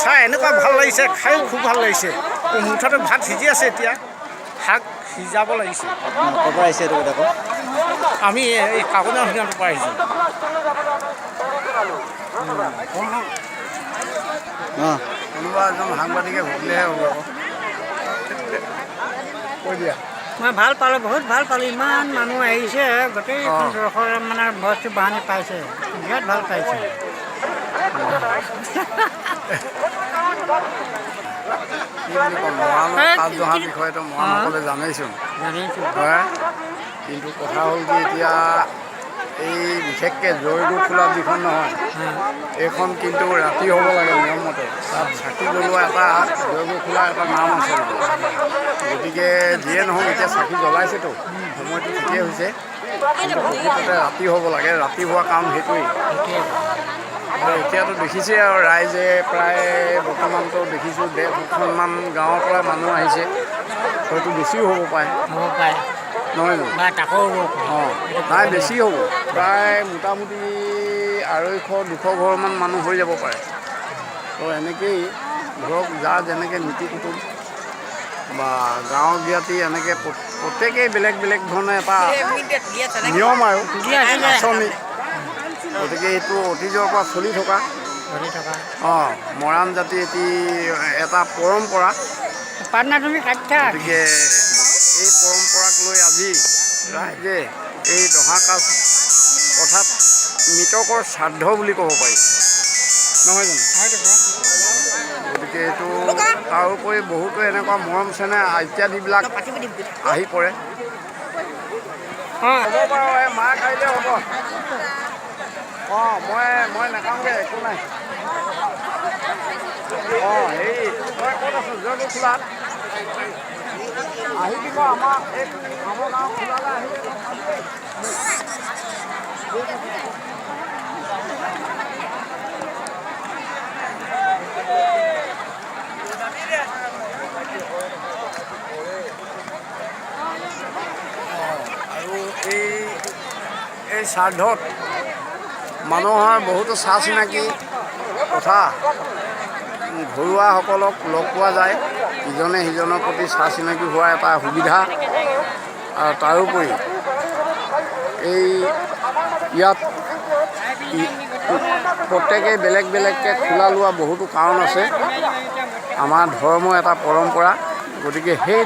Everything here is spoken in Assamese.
চাই এনেকুৱা ভাল লাগিছে, খাই খুব ভাল লাগিছে। মুঠতে ভাত সিজি আছে, এতিয়া শাক সিজাব লাগিছে। ক'ৰ পৰা আহিছে এইটো কথা? আমি এই কাকজান অভিযানটোৰ পৰা আহিছোঁ। কোনোবা এজন সাংবাদিকে সুধিলেহে হ'ব। কৈ দিয়া। মই ভাল পালোঁ, বহুত ভাল পালোঁ। ইমান মানুহ আহিছে, গোটেইখন দৰ্শক মানে বস্তু বাহানি পাইছে, বিৰাট ভাল পাইছে। কি বুলি ক'ম, মৰাণৰ তাজদহাৰ বিষয়েতো মৰাণসকলে জানেইচোন, হয়। কিন্তু কথা হ'ল কি, এতিয়া এই বিশেষকৈ জয়গুৰু খোলা যিখন নহয়, এইখন কিন্তু ৰাতি হ'ব লাগে নিয়মমতে। তাত চাকি জ্বলোৱা এটা জয়গুৰু খোলা এটা নাম আছে। গতিকে যিয়ে নহওক, এতিয়া চাকি জ্বলাইছেতো, সময়টো ঠিকেই হৈছে। কিন্তু প্ৰকৃততে ৰাতি হ'ব লাগে, ৰাতি হোৱা কাৰণ সেইটোৱেই। এতিয়াতো দেখিছেই আৰু ৰাইজে প্ৰায় বৰ্তমানতো দেখিছোঁ 150খনমান গাঁৱৰ পৰা মানুহ আহিছে, হয়তো বেছিও হ'ব পাৰে, নহয় জানো? অঁ, নাই বেছি হ'ব, প্ৰায় মোটামুটি 250-200 ঘৰমান মানুহ হৈ যাব পাৰে। তো এনেকেই ধৰক যাৰ যেনেকৈ নীতি কুটুম বা গাঁৱৰ জ্ঞাতি এনেকৈ প্ৰত্যেকেই বেলেগ বেলেগ ধৰণে এটা নিয়ম আৰু আঁচনি। গতিকে এইটো অতীজৰ পৰা চলি থকা মৰাণ জাতি এটা পৰম্পৰা। গতিকে এই পৰম্পৰাক লৈ আজি ৰাইজে এই দহা কাজ অৰ্থাৎ মৃতকৰ শ্ৰাদ্ধ বুলি ক'ব পাৰি, নহয় জানো? গতিকে এইটো তাৰোপৰি বহুতো এনেকুৱা মৰম চেনেহ ইত্যাদিবিলাক আহি পৰে। হ'ব বাৰু, এই মাৰ কাইলৈ হ'ব। অঁ, মই নাখাওঁগৈ, একো নাই। অঁ, হেৰি মই ক'ত আছোঁ? জয়গুৰু খোলাত আহিবি আকৌ, আমাৰ এই আমাৰ গাঁও খোলালৈ আহিলে লগ পাবি। আৰু এই শ্ৰাদ্ধত মানুহৰ বহুতো চা চিনাকি কথা ঘৰুৱাসকলক লগ পোৱা যায়, ইজনে সিজনৰ প্ৰতি চা চিনাকি হোৱা এটা সুবিধা। আৰু তাৰোপৰি ইয়াত প্ৰত্যেকেই বেলেগ বেলেগকৈ খোলা লোৱা বহুতো কাৰণ আছে। আমাৰ ধৰ্ম এটা পৰম্পৰা, গতিকে সেই